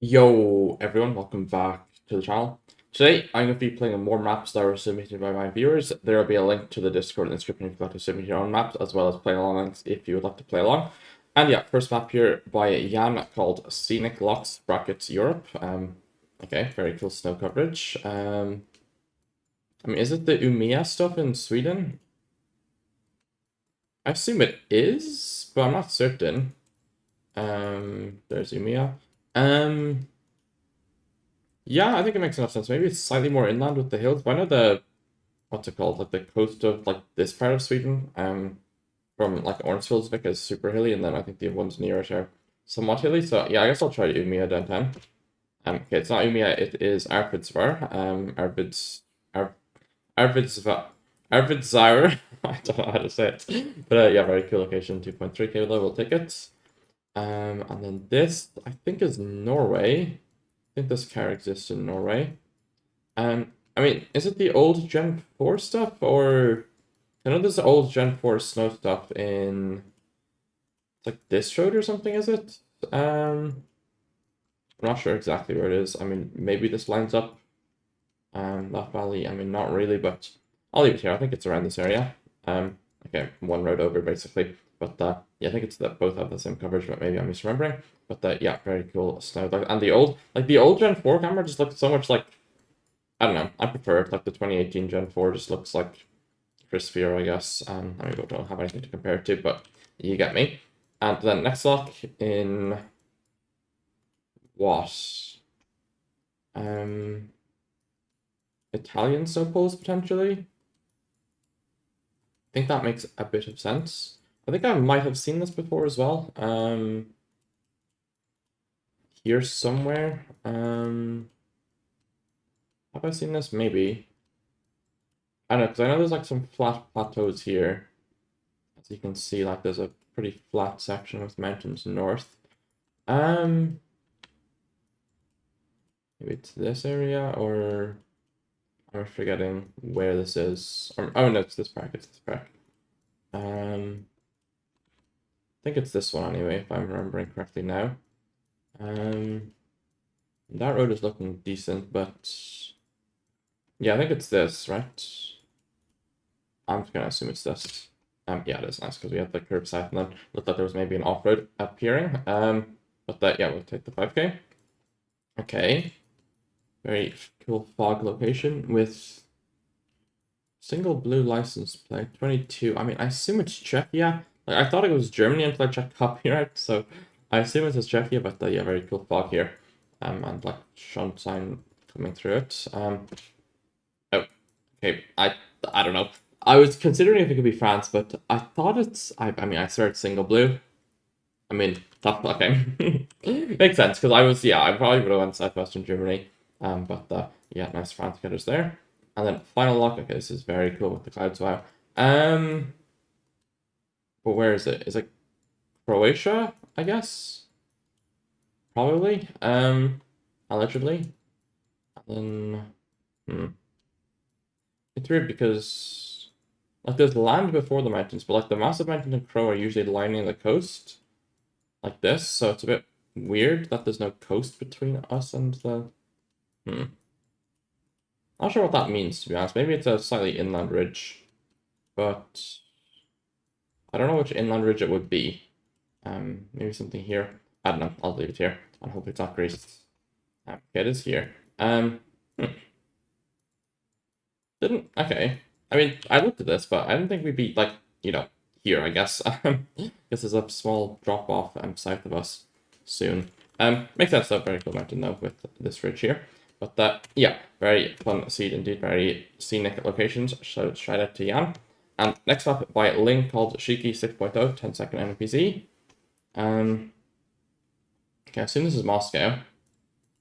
Yo everyone, welcome back to the channel. Today I'm going to be playing more maps that were submitted by my viewers. There will be a link to the Discord in the description if you'd like to submit your own maps, as well as play along links if you would like to play along. And yeah, first map here by Jan called Scenic Locks brackets Europe. Okay, very cool snow coverage. I mean, is it the Umeå stuff in Sweden? I assume it is, but I'm not certain. There's Umeå. Yeah, I think it makes enough sense. Maybe it's slightly more inland with the hills. But I know what's it called? Like the coast of like this part of Sweden, from like Ornsfjordsvik is super hilly, and then I think the ones near it are somewhat hilly. So yeah, I guess I'll try Umeå downtown. Okay, it's not Umeå, it is Arvidsjaur. Arvidsjaur. Arvidsjaur. I don't know how to say it. But yeah, very cool location, 2.3k low, we'll take it. And then this, I think, is Norway. I think this car exists in Norway. I mean, is it the old Gen 4 stuff, or I know there's old Gen 4 snow stuff in it's like this road or something, is it? I'm not sure exactly where it is. I mean, maybe this lines up that valley. I mean, not really, but I'll leave it here. I think it's around this area. Okay, one road over basically. But yeah, I think it's that both have the same coverage, but maybe I'm misremembering. But yeah, very cool snow. And the old Gen 4 camera just looks so much like, I don't know. I prefer it. Like the 2018 Gen 4 just looks like crispier, I guess. I mean, we don't have anything to compare it to, but you get me. And then next lock in what? Um, Italian suppose potentially. I think that makes a bit of sense. I think I might have seen this before as well. Here somewhere. Have I seen this? Maybe. I don't know, because I know there's like some flat plateaus here. As you can see, like there's a pretty flat section with mountains north. Maybe it's this area, or I'm forgetting where this is. Oh no, it's this park. It's this park. I think it's this one anyway, if I'm remembering correctly now. That road is looking decent, but yeah, I think it's this, right? I'm just gonna assume it's this. Yeah, it is nice because we have the curbside, and then looked like there was maybe an off-road appearing. But that, yeah, we'll take the 5k. Okay, very cool fog location with single blue license plate 22. I mean, I assume it's Czechia. Like I thought it was Germany until I checked copyright, so I assume it's Czechia. But yeah, very cool fog here. And like sunshine coming through it. Oh, okay. I don't know. I was considering if it could be France, but I thought it's. I mean, I swear it's single blue. I mean, tough. Okay, makes sense because I probably would have went southwestern Germany. But yeah, nice France getters there. And then final lock. Okay, this is very cool with the clouds. Wow. But where is it? Is it Croatia? I guess probably. Allegedly. And then, it's weird because like there's land before the mountains, but like the massive mountains in Crow are usually lining the coast like this, so it's a bit weird that there's no coast between us and the. Not sure what that means, to be honest. Maybe it's a slightly inland ridge, but I don't know which inland ridge it would be. Maybe something here. I don't know. I'll leave it here. I hope it's not Greece. Okay, it is here. Hmm. Didn't okay. I mean, I looked at this, but I didn't think we'd be like, here, I guess. Guess there's a small drop off south of us soon. Makes sense though, very cool mountain though with this ridge here. But yeah, very fun seed indeed, very scenic locations. So shout out to Jan. And next up by Ling called Shiki 6.0, 10-second NPC. Okay, I assume this is Moscow.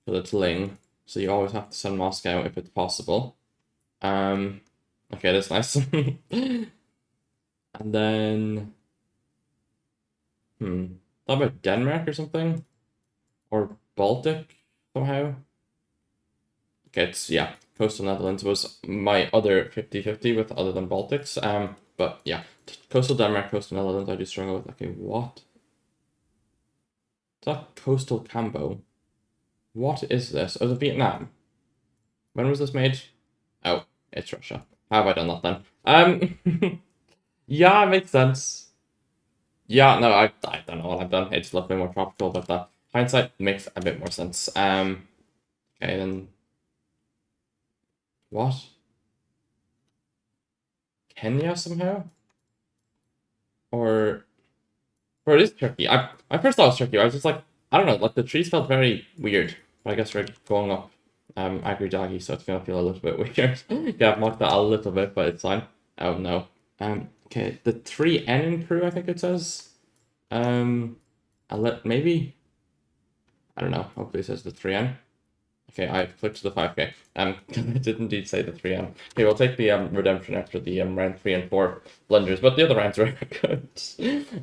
Because it's Ling. So you always have to send Moscow if it's possible. Okay, that's nice. And then thought about Denmark or something? Or Baltic somehow? Okay, it's yeah, coastal Netherlands was my other 50-50 with other than Baltics. But yeah, coastal Denmark, coastal Netherlands, I do struggle with. Okay, what? It's not coastal Cambo. What is this? Oh, the Vietnam. When was this made? Oh, it's Russia. How have I done that then? Yeah, it makes sense. Yeah, no, I don't know what I've done. It's a little bit more tropical, but the hindsight makes a bit more sense. Okay, then what? Kenya somehow? Or it is Turkey. I first thought it was Turkey. I was just like, I don't know, like the trees felt very weird. But I guess we're going up Agri Doggy, so it's gonna feel a little bit weird. Yeah, I've marked that a little bit, but it's fine. Oh no. Okay, the 3N in Peru, I think it says. I'll let maybe I don't know. Hopefully it says the 3N. Okay, I clicked the 5K. It did indeed say the 3M. Okay, we'll take the redemption after the round 3 and 4 blunders, but the other rounds were good.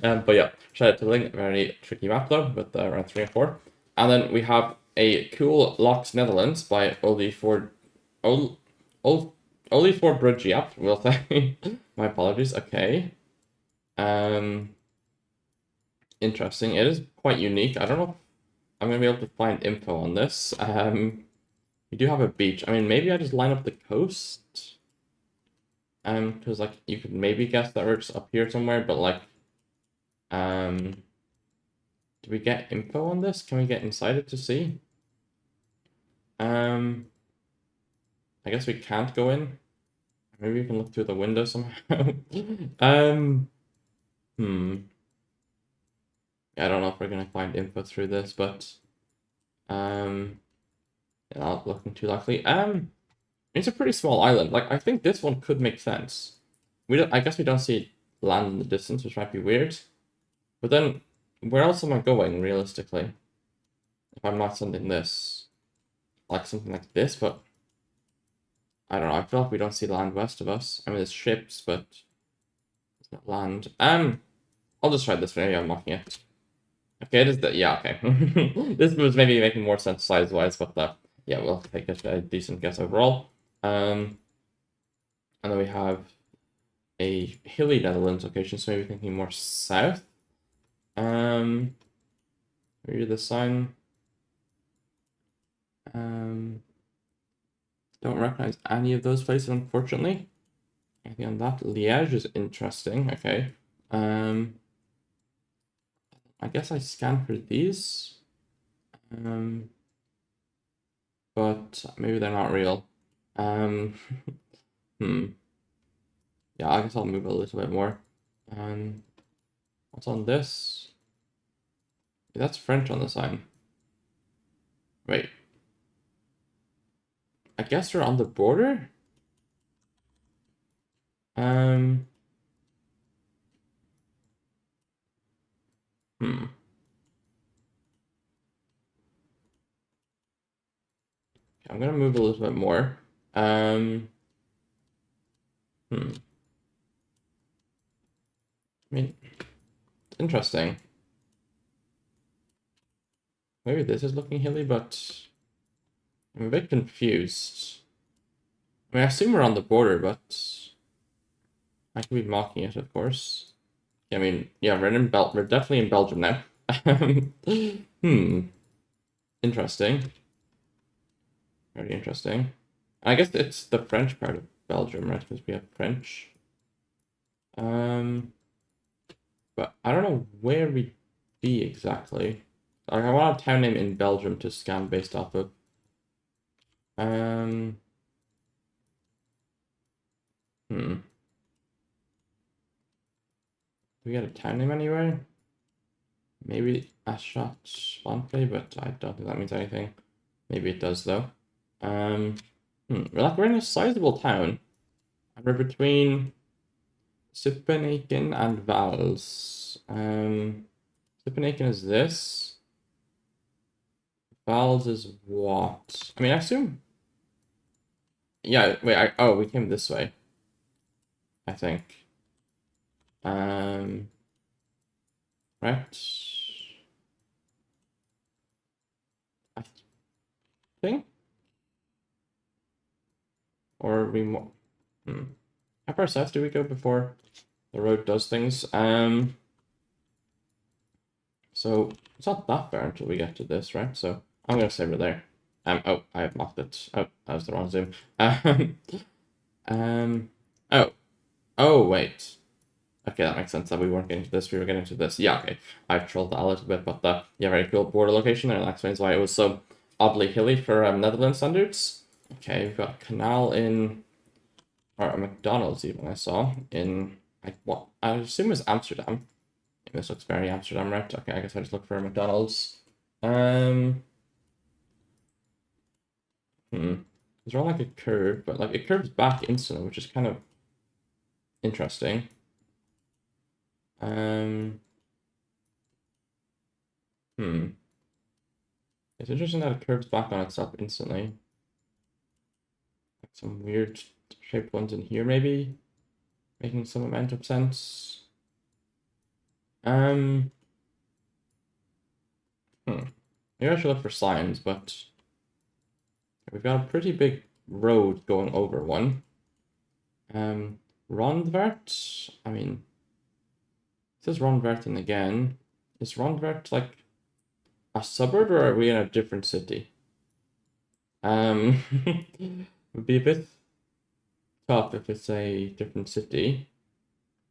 But yeah, shout out to Ling, very tricky map though, with the round 3 and 4. And then we have a cool Locks Netherlands by Oli for Bridge, yep, we'll say. My apologies. Okay. Interesting. It is quite unique. I don't know if I'm gonna be able to find info on this. You do have a beach. I mean, maybe I just line up the coast. Because like you could maybe guess that we're just up here somewhere, but like, do we get info on this? Can we get inside it to see? I guess we can't go in. Maybe we can look through the window somehow. I don't know if we're gonna find info through this, but not looking too likely. It's a pretty small island. Like I think this one could make sense. I guess we don't see land in the distance, which might be weird. But then, where else am I going realistically? If I'm not sending this, like something like this, but I don't know. I feel like we don't see land west of us. I mean, there's ships, but it's not land. I'll just try this. Maybe I'm mocking it. Okay, it is that. Yeah, okay. This was maybe making more sense size-wise, but yeah, we'll take it a decent guess overall. And then we have a hilly Netherlands location, so maybe thinking more south. Maybe the sign. Don't recognize any of those places, unfortunately. Anything on that? Liège is interesting. Okay. I guess I scan for these. But maybe they're not real. Yeah, I guess I'll move a little bit more. What's on this? Yeah, that's French on the sign. Wait. I guess we're on the border? Hmm. I'm gonna move a little bit more. I mean, it's interesting. Maybe this is looking hilly, but I'm a bit confused. I mean, I assume we're on the border, but I could be mocking it, of course. I mean, yeah, we're definitely in Belgium now. Interesting. Very interesting. I guess it's the French part of Belgium, right? Because we have French. But I don't know where we'd be exactly. Like, I want a town name in Belgium to scan based off of. Do we get a town name anywhere? Maybe Ashat Swampy, but I don't think that means anything. Maybe it does though. We're in a sizable town. We're between Sippenhaken and Vals. Sippenhaken is this. Vals is what? I mean, I assume. Yeah, wait, we came this way. I think. Right. I think. Or are we more? How far south do we go before the road does things? So it's not that far until we get to this, right? So I'm gonna say we're there. Oh, I have mocked it. Oh, that was the wrong zoom. Oh, oh, wait. Okay, that makes sense that we weren't getting to this, we were getting to this. Yeah, okay. I've trolled that a little bit, but yeah, very cool border location, and that explains why it was so oddly hilly for Netherlands standards. Okay, we've got a canal in, or a McDonald's even, I saw, in, what, I assume it was Amsterdam. This looks very Amsterdam, right? Okay, I guess I just look for a McDonald's. It's all like a curve, but like it curves back instantly, which is kind of interesting. It's interesting that it curves back on itself instantly. Like some weird shaped ones in here, maybe, making some amount of sense. Maybe I should look for signs, but we've got a pretty big road going over one. Rondvert, I mean, it says Rondverten again. Is Rondvert like a suburb, or are we in a different city? Would be a bit tough if it's a different city.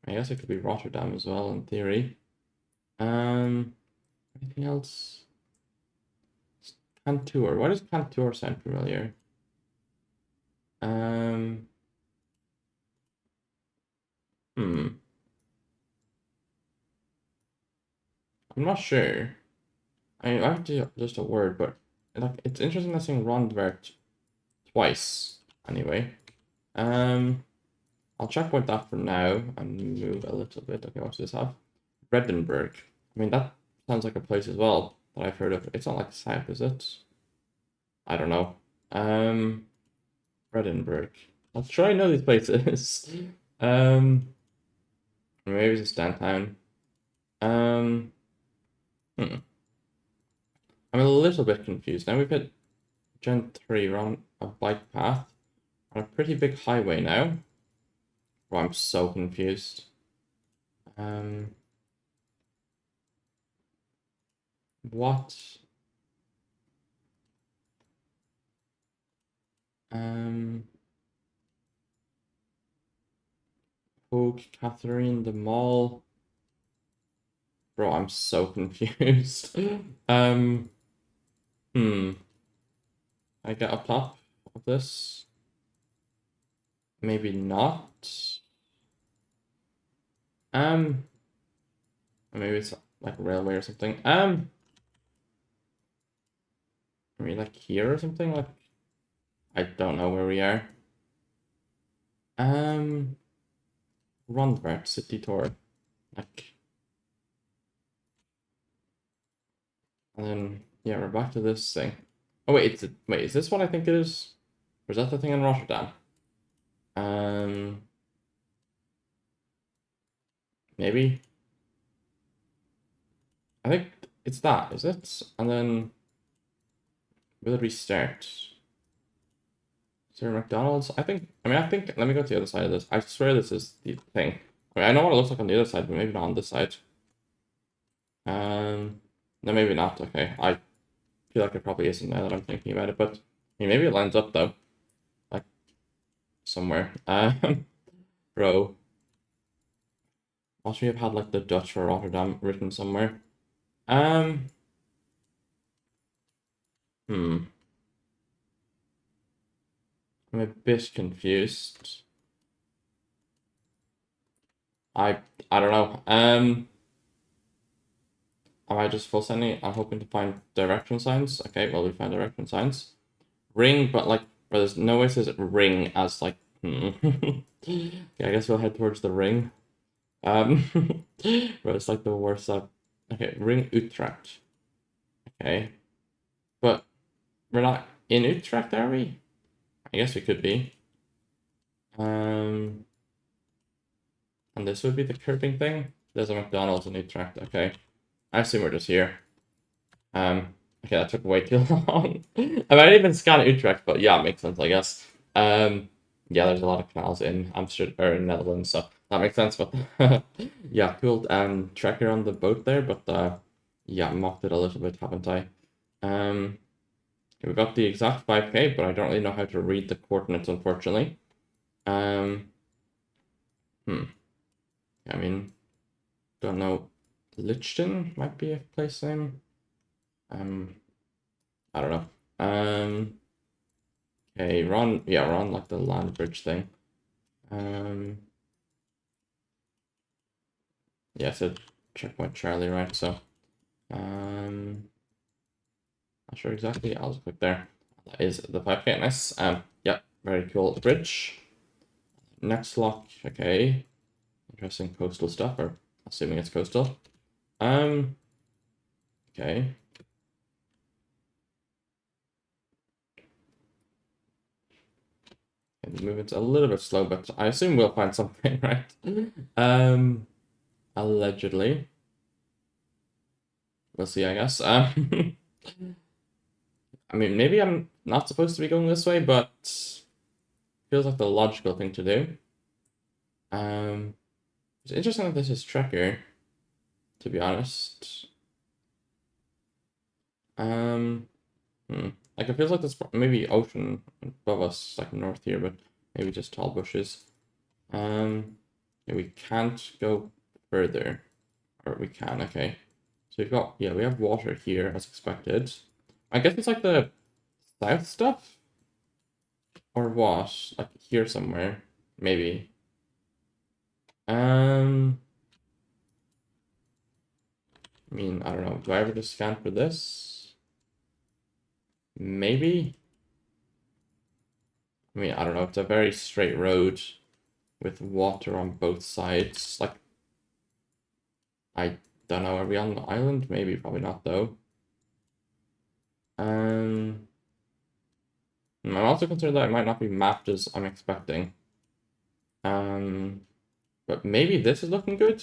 I guess it could be Rotterdam as well, in theory. Anything else? Kantoor. Why does Kantoor sound familiar? I'm not sure. I have to just a word, but like it's interesting that saying Rondvert twice. Anyway, I'll check with that for now and move a little bit. Okay, what does this have? Bredenburg. I mean, that sounds like a place as well that I've heard of. It's not like south, is it? I don't know. Bredenburg. I'll try and know these places. Maybe it's downtown. I'm a little bit confused. Now we've hit Gen 3, we're on a bike path on a pretty big highway now. Oh, I'm so confused. What? Hogue, Catherine, the mall. Bro, I'm so confused. I get up top of this? Maybe not. Maybe it's like railway or something. Maybe like here or something. Like I don't know where we are. Rondvert City Tour. Like, and then yeah, we're back to this thing. Oh wait, is this what I think it is? Or is that the thing in Rotterdam? Maybe. I think it's that, is it? And then where did we start? Is there a McDonald's? I think, let me go to the other side of this. I swear this is the thing. I mean, I know what it looks like on the other side, but maybe not on this side. No, maybe not. Okay, I feel like it probably isn't now that I'm thinking about it, but I mean, maybe it lines up though. Like, somewhere. Bro. Must we have had like the Dutch for Rotterdam written somewhere? Hmm. I'm a bit confused. I don't know. Am I just full sending? I'm hoping to find direction signs. Okay, well we find direction signs. Ring, but like, but there's no way it says ring as like. Yeah, I guess we'll head towards the ring. But it's like the worst stuff. Okay, ring Utrecht. Okay, but we're not in Utrecht, are we? I guess we could be. And this would be the curving thing. There's a McDonald's in Utrecht. Okay, I assume we're just here. Okay, that took way too long. I mean, I didn't even scan Utrecht, but yeah, it makes sense, I guess. Yeah, there's a lot of canals in Amsterdam or in Netherlands, so that makes sense. But yeah, cool. Tracker on the boat there, but yeah, mocked it a little bit, haven't I? We got the exact 5K, but I don't really know how to read the coordinates, unfortunately. I mean, don't know. Lichten might be a place name. I don't know. Okay, we're on like the land bridge thing. Yeah, so checkpoint Charlie, right? So, not sure exactly. I'll just click there. That is the 5K. Nice. Yeah, very cool bridge. Next lock. Okay, interesting coastal stuff. Or assuming it's coastal. Okay. And the movement's a little bit slow, but I assume we'll find something, right? Allegedly. We'll see, I guess. I mean, maybe I'm not supposed to be going this way, but feels like the logical thing to do. It's interesting that this is Trekker, to be honest. Like it feels like there's maybe ocean above us, like north here, but maybe just tall bushes. Yeah, we can't go further, or we can. Okay, so we've got we have water here as expected. I guess it's like the south stuff, or what? Like here somewhere, maybe. I mean, I don't know. Do I ever just scan for this? Maybe. I mean, I don't know. It's a very straight road with water on both sides. Like, I don't know. Are we on the island? Maybe, probably not though. I'm also concerned that it might not be mapped as I'm expecting. But maybe this is looking good.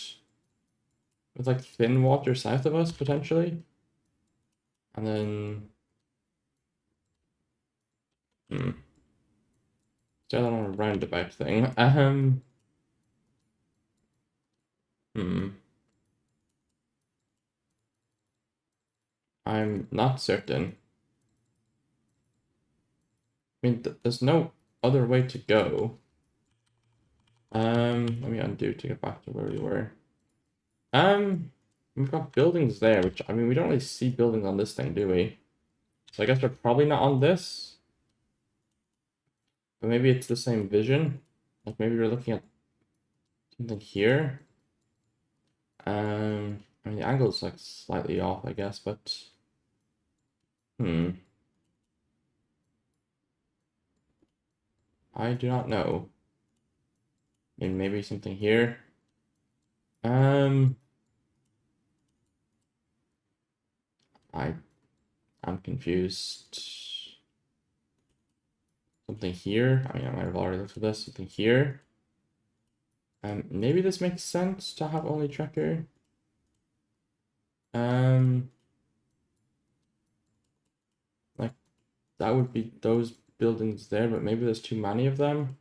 With like thin water south of us potentially. And then still on a roundabout thing. I'm not certain. I mean, there's no other way to go. Let me undo to get back to where we were. We've got buildings there, which, I mean, we don't really see buildings on this thing, do we? So I guess we're probably not on this. But maybe it's the same vision. Like maybe we're looking at something here. I mean, the angle's like slightly off, I guess, but I do not know. I mean, maybe something here. I'm confused. Something here. I mean, I might have already looked at this. Something here. Maybe this makes sense to have only Trekker. Like that would be those buildings there, but maybe there's too many of them.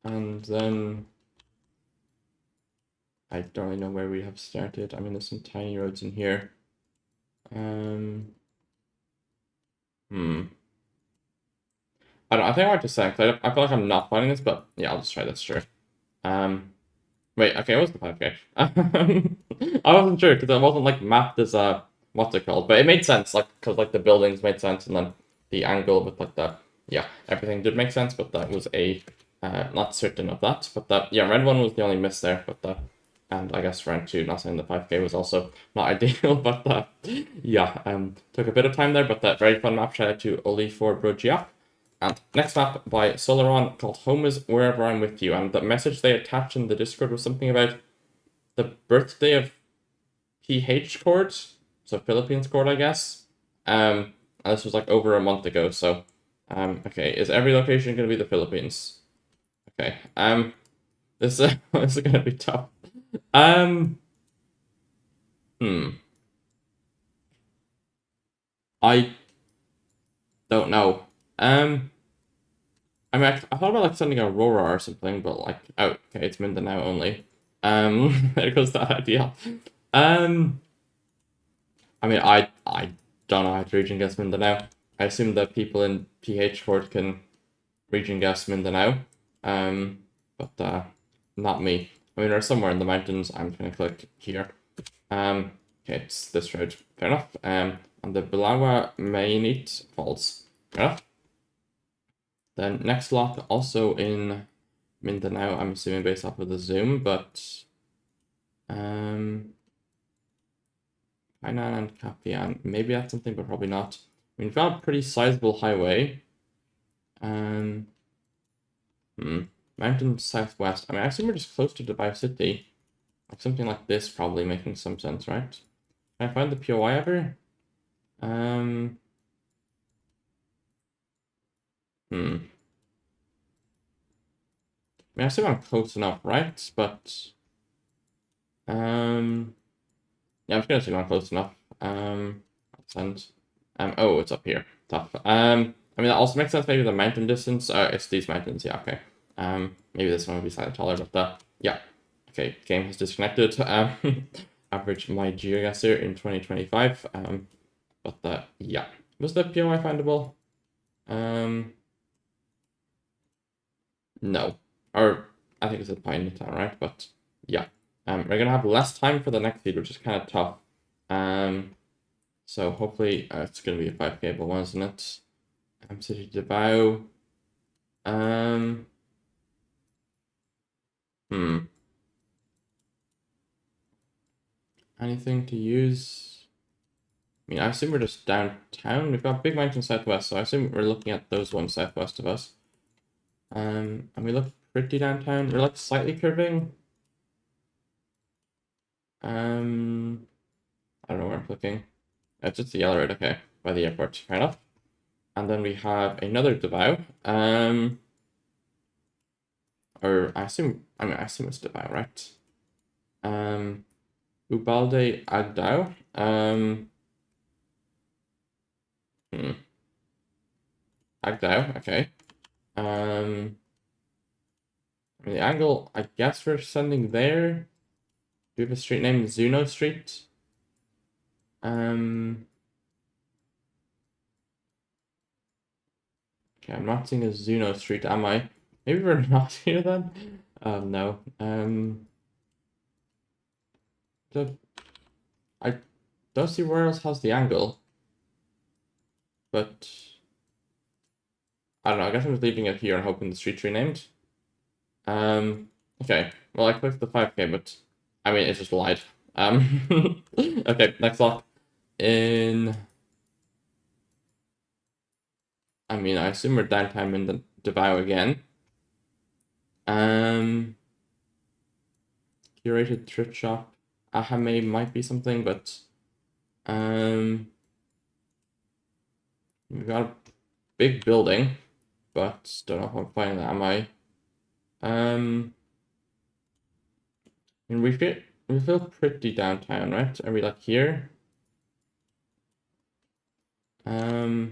And then I don't really know where we have started. I mean, there's some tiny roads in here. I think I want to say, because I feel like I'm not finding this, but yeah, I'll just try this, sure. Wait, okay, what was the 5K? I wasn't sure, because it wasn't, like, mapped as, what's it called? But it made sense, like, because, like, the buildings made sense, and then the angle with, like, the, yeah, everything did make sense, but that was not certain of that. But yeah, red one was the only miss there, but and I guess round 2, not saying the 5K was also not ideal, but yeah, took a bit of time there, but that very fun map. Shout out to Oli for Brogia. And next map by Solaron called Home is Wherever I'm With You. And the message they attached in the Discord was something about the birthday of PH chord, so Philippines chord, I guess. And this was like over a month ago, so okay, is every location gonna be the Philippines? Okay. This this is gonna be tough. I don't know. I mean, I thought about like sending Aurora or something, but like, oh, okay, it's Mindanao only. There goes that idea. I mean, I don't know how to region against Mindanao. I assume that people in PH court can region guess Mindanao, but not me. I mean, they're somewhere in the mountains. I'm just gonna click here. Okay, it's this road. Fair enough. On the Bulawa Mainit Falls. Fair enough. Then next lock, also in Mindanao, I'm assuming based off of the zoom, but Hainan and Kapian, maybe that's something, but probably not. I mean, we've got a pretty sizable highway. Mountain southwest. I mean, I assume we're just close to Dubai City. Like something like this probably making some sense, right? Can I find the POI ever? I mean, I assume I'm close enough, right? But yeah, I'm just gonna assume I'm close enough. And oh, it's up here. Tough. I mean, that also makes sense. Maybe the mountain distance. It's these mountains. Yeah, okay. Maybe this one will be slightly taller, but yeah. Okay, game has disconnected. Average my Geoguessr in 2025. But yeah. Was the POI findable? No. Or I think it's a Pine Town, right? But yeah. We're gonna have less time for the next feed, which is kind of tough. So hopefully it's gonna be a 5K, but wasn't it? City Davao. Anything to use? I mean, I assume we're just downtown. We've got Big Mountain Southwest, so I assume we're looking at those ones southwest of us. And we look pretty downtown. We're like slightly curving. I don't know where I'm clicking. It's just the yellow road, okay, by the airport. Fair enough. And then we have another Davao. Or I assume it's Davao, right? Ubalde Agdao. Agdao, okay. The angle, I guess we're sending there. Do we have a street named Zuno Street? Okay, I'm not seeing a Zuno Street, am I? Maybe we're not here then? No. I don't see where else has the angle. But I don't know, I guess I'm just leaving it here and hoping the street's renamed. Okay. Well, I clicked the 5K, but I mean, it just lied. Okay, next lock. I mean, I assume we're downtime in the Davao again. Curated thrift shop. Ahame might be something, but we've got a big building, but don't know if I'm finding that. Am I? And we feel pretty downtown, right? Are we like here? I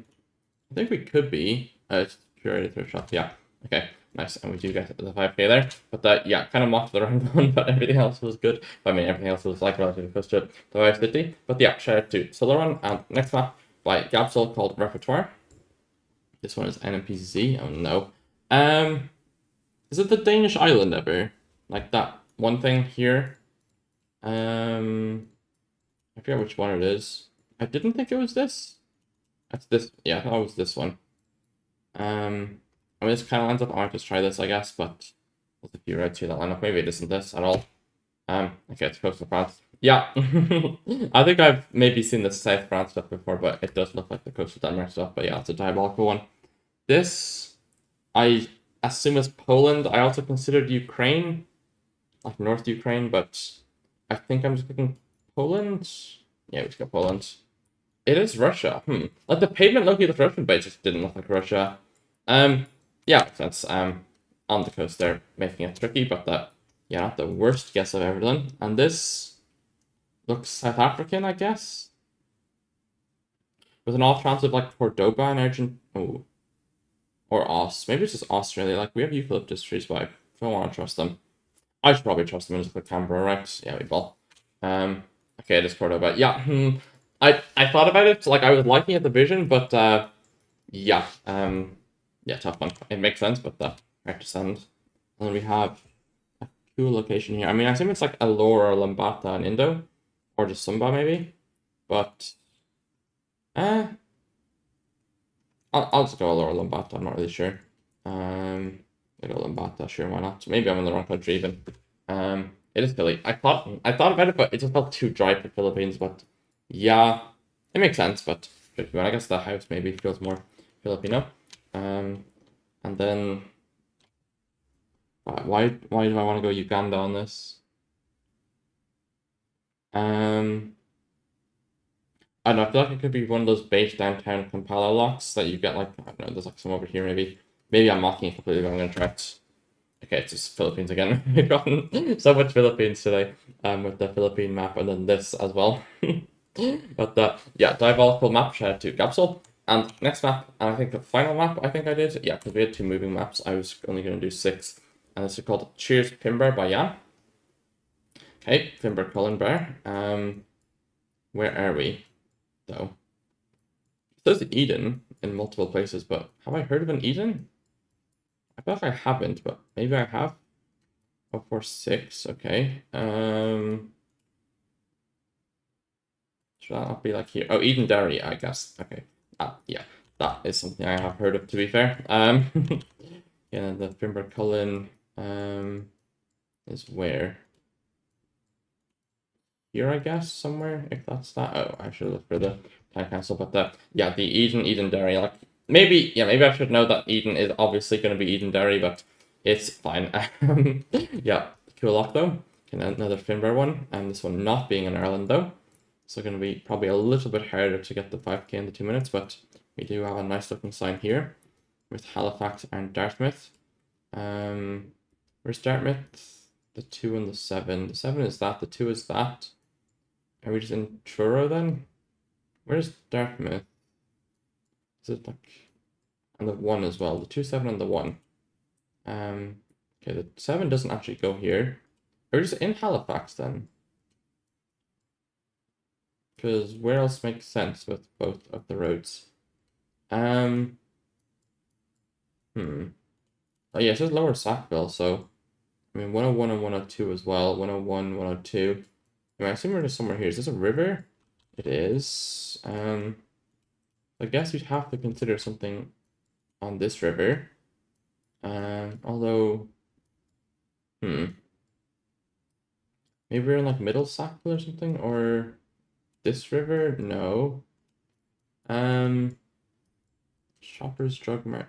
think we could be. It's curated thrift shop. Yeah. Okay. Nice. And we do get the 5K there. But yeah, kind of mocked the round one, but everything else was good. I mean, everything else was like relatively close to the Vive City. But yeah, shout out to Solaron. And next map by Gabsol called Repertoire. This one is NMPCC. Oh no. Is it the Danish island ever? Like that one thing here? I forget which one it is. I didn't think it was this. That's this. Yeah, I thought it was this one. I mean, this kind of lines up. I might just try this, I guess, but there's a few roads here that line up. Maybe it isn't this at all. Okay, it's close to France. Yeah, I think I've maybe seen the South France stuff before, but it does look like the coast of Denmark stuff. But yeah, it's a diabolical one. This, I assume is Poland. I also considered Ukraine, like North Ukraine, but I think I'm just clicking Poland. Yeah, we just got Poland. It is Russia. Like the pavement looking at the Russian base just didn't look like Russia. Yeah, makes sense. On the coast there, making it tricky, but yeah, not the worst guess I've ever done. And this looks South African, I guess. With an off chance of like Cordoba and Argentina. Oh. Or maybe it's just Australia. Like we have eucalyptus trees, but I don't want to trust them. I should probably trust them and just click Canberra, right? Yeah, we will. Okay, it is Cordoba. Yeah, I thought about it. Like I was liking it, the vision, but Yeah, yeah, tough one. It makes sense, but hard to send. And then we have a cool location here. I mean, I assume it's like Allura, Lambata, and Indo, or just Sumba maybe. But uh, I'll just go Allura, Lambata. I'm not really sure. I go Lambata. Sure, why not? Maybe I'm in the wrong country even. It is Philly. I thought about it, but it just felt too dry for Philippines. But yeah, it makes sense. But tricky one. I guess the house maybe feels more Filipino. And then why do I want to go Uganda on this? I don't know. I feel like it could be one of those base downtown Kampala locks that you get like I don't know. There's like some over here maybe. Maybe I'm mocking it completely, but I'm gonna try it. Okay, it's just Philippines again. We've gotten so much Philippines today. With the Philippine map and then this as well. But yeah, diabolical map. Shout out to Gapsol. And next map, and I think the final map I think I did. Yeah, because we had 2 moving maps. I was only gonna do 6, and this is called Cheers Pimber by Jan. Okay, Pimber Cullen Bear. Where are we though? It says Eden in multiple places, but have I heard of an Eden? I feel like I haven't, but maybe I have. 046, okay. Should that not be like here? Oh, Eden Dairy, I guess. Okay. Yeah, that is something I have heard of, to be fair. Yeah, the Pimber Cullen is where? Here, I guess, somewhere, if that's that. Oh, I should look for the town council, but yeah, the Eden Dairy, like, maybe I should know that Eden is obviously going to be Eden Dairy, but it's fine. Yeah, cool lock though. Okay, another Finbar one, and this one not being in Ireland though. So going to be probably a little bit harder to get the 5k in the 2 minutes, but we do have a nice looking sign here with Halifax and Dartmouth. Where's Dartmouth? The 2 and the 7. The 7 is that, the 2 is that. Are we just in Truro then? Where's Dartmouth? Is it like... And the 1 as well. The 2, 7, and the 1. Okay, the 7 doesn't actually go here. Are we just in Halifax then? Because where else makes sense with both of the roads? Oh yeah, it says Lower Sackville, so... I mean, 101 and 102 as well. 101, 102. I mean, I assume we're just somewhere here. Is this a river? It is. I guess you'd have to consider something on this river. Although, maybe we're in like Middle Sackville or something, or this river? No. Shoppers Drug Mart.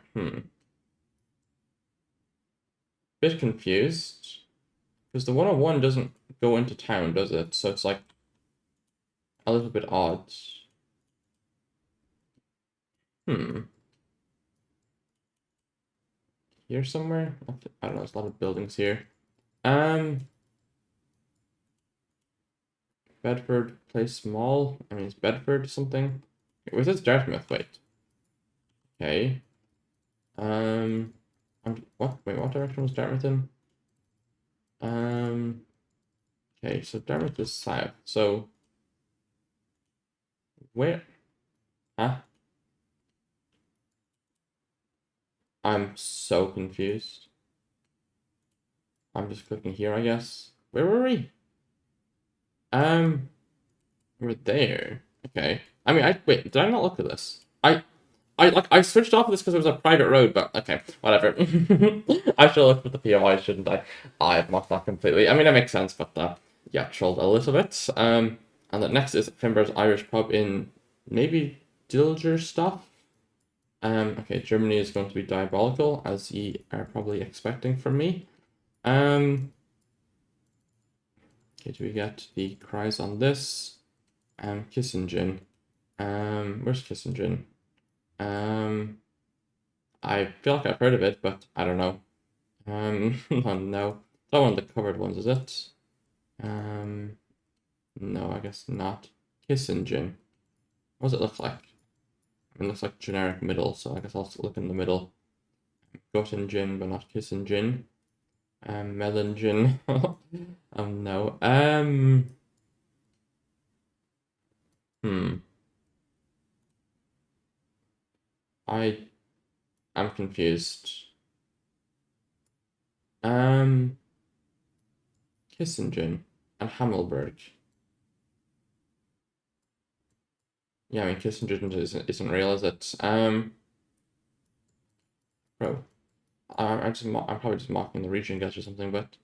Bit confused because the 101 doesn't go into town, does it? So it's like a little bit odd. Here somewhere? I don't know, there's a lot of buildings here. Bedford Place Mall. I mean, it's Bedford something. Where's this Dartmouth? Wait. Okay. What? Wait, what direction was Dartmouth in? Okay, so Dartmouth is south. So where? Huh? I'm so confused. I'm just clicking here, I guess. Where were we? We're there. Okay. I mean, wait. Did I not look at this? I switched off of this because it was a private road, but okay, whatever. I should look at the POI, shouldn't I? I have mocked that completely. I mean, it makes sense, but yeah, trolled a little bit. And the next is Finbar's Irish pub in maybe Dilger stuff. Okay, Germany is going to be diabolical, as you are probably expecting from me. Okay, do we get the cries on this? Kissingen. Where's Kissingen? I feel like I've heard of it, but I don't know. Oh, no. It's not one of the covered ones, is it? No, I guess not. Kissingen. What does it look like? It looks like generic middle, so I guess I'll look in the middle. Göttingen, but not Kissingen. Mellingen. No. I'm confused. Kissingen and Hammelberg. Yeah, I mean Kissingen isn't real, is it? Bro, I'm probably just mocking the region guess or something, but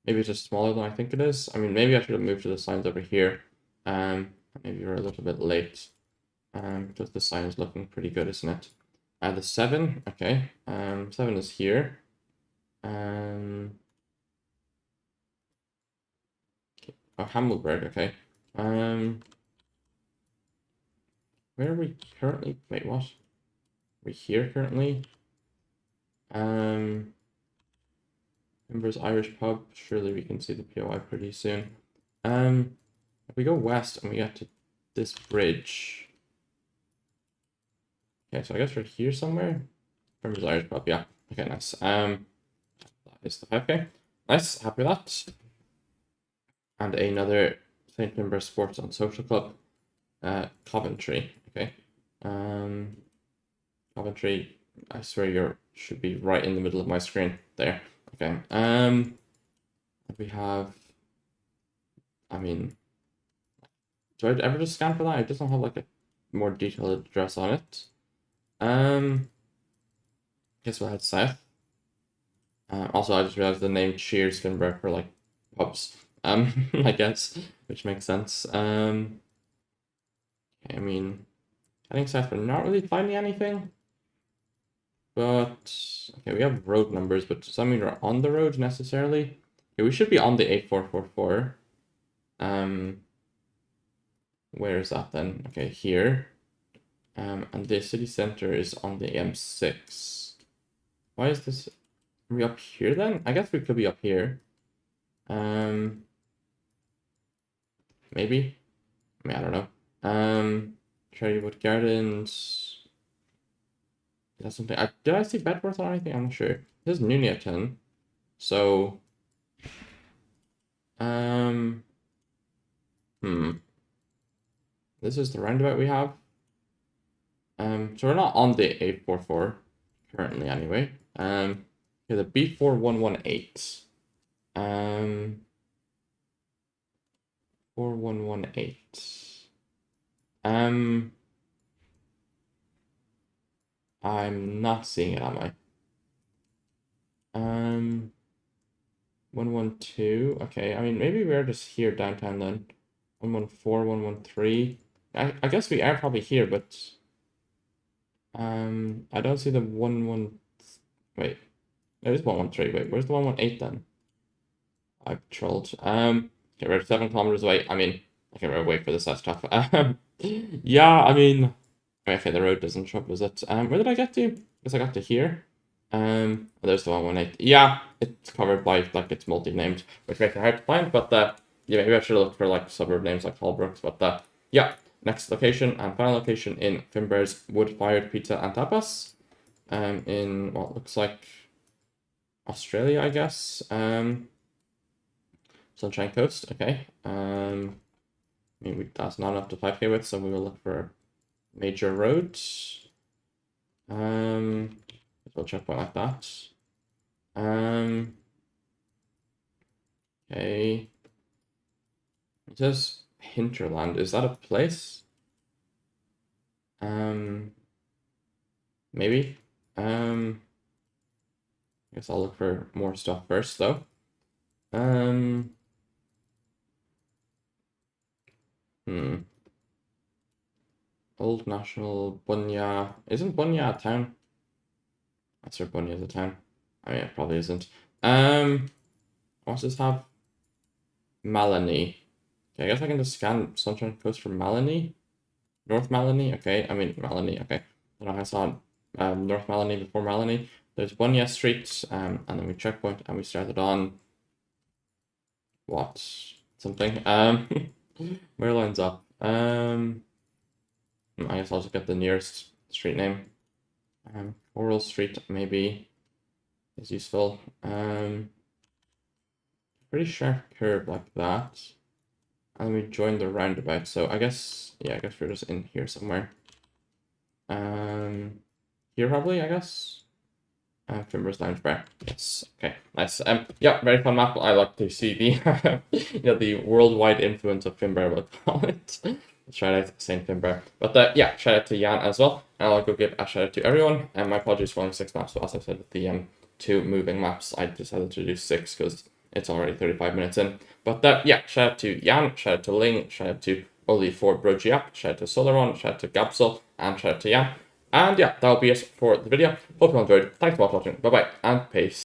maybe it's just smaller than I think it is. I mean, maybe I should have moved to the signs over here. Maybe we're a little bit late. Because the sign is looking pretty good, isn't it? The 7, okay. 7 is here. Oh, Hammelberg, okay. Where are we currently? Wait, what? We're here currently. Members Irish pub. Surely we can see the POI pretty soon. If we go west and we get to this bridge. Okay, so I guess we're here somewhere. Members Irish pub, yeah. Okay, nice. That is the 5K. Nice, happy with that. And another St. Limber Sports and Social Club. Coventry, okay. Coventry, I swear you should be right in the middle of my screen there. Okay. We have, I mean, do I ever just scan for that? It doesn't have like a more detailed address on it. Guess we'll head south. Also, I just realized the name Cheers Finborough for like pubs. I guess, which makes sense. Okay, I mean, heading south, we're not really finding anything. But okay, we have road numbers, but does that mean we're on the road necessarily? Okay, we should be on the A444. Where is that then? Okay, here. And the city center is on the M6. Why is this? Are we up here then? I guess we could be up here. Maybe. I mean, I don't know. Cherrywood Gardens. Is that something? Did I see Bedworth or anything? I'm not sure. This is Nuneaton. So. This is the roundabout we have. So we're not on the 844 currently anyway. Yeah, the B4118. 4118. I'm not seeing it, am I? 112. Okay, I mean maybe we're just here downtown then. 114, 113. I guess we are probably here, but I don't see the 11. Wait, it is 113. Wait, where's the 118 then? I've trolled. Okay, we're 7 kilometers away. I mean, okay, we're wait for this stuff. Yeah, I mean, okay, the road doesn't show up, is it? Where did I get to? I guess I got to here. There's the 118. Yeah, it's covered by like it's multi-named, which makes it hard to find. But yeah, maybe I should look for like suburb names like Holbrooks. But yeah, next location and final location in Finbarr's wood-fired pizza and tapas. In what looks like Australia, I guess. Sunshine Coast. Okay. I mean, that's not enough to 5K with, so we will look for major roads. We'll checkpoint like that. Okay. It says Hinterland. Is that a place? Maybe. I guess I'll look for more stuff first, though. Old National Bunya. Isn't Bunya a town? That's where Bunya is a town. I mean, it probably isn't. What's this have? Malini. Okay, I guess I can just scan Sunshine Coast for Malini. North Malini. Okay, I mean Malini. Okay, I know I saw North Malini before Malini. There's Bunya Street, and then we checkpoint, and we started on what something. Where lines up? I guess I'll just get the nearest street name. Coral Street maybe is useful. Pretty sharp curve like that. And we join the roundabout. So I guess, yeah, I guess we're just in here somewhere. here probably, I guess. Fimber's Lounge Bar. Yes. Okay. Nice. Yeah, very fun map. I like to see the the worldwide influence of Fimber, we'll call it. Shout out to Saint Fimber. But yeah, shout out to Jan as well. And I'll go give a shout out to everyone. And my apologies for only 6 maps. So as I said with the 2 moving maps, I decided to do 6 because it's already 35 minutes in. But yeah, shout out to Jan, shout out to Ling, shout out to Oli for Brogiap, shout out to Solaron, shout out to Gabsel, and shout out to Jan. And yeah, that'll be it for the video. Hope you all enjoyed. Thanks for watching. Bye bye and peace.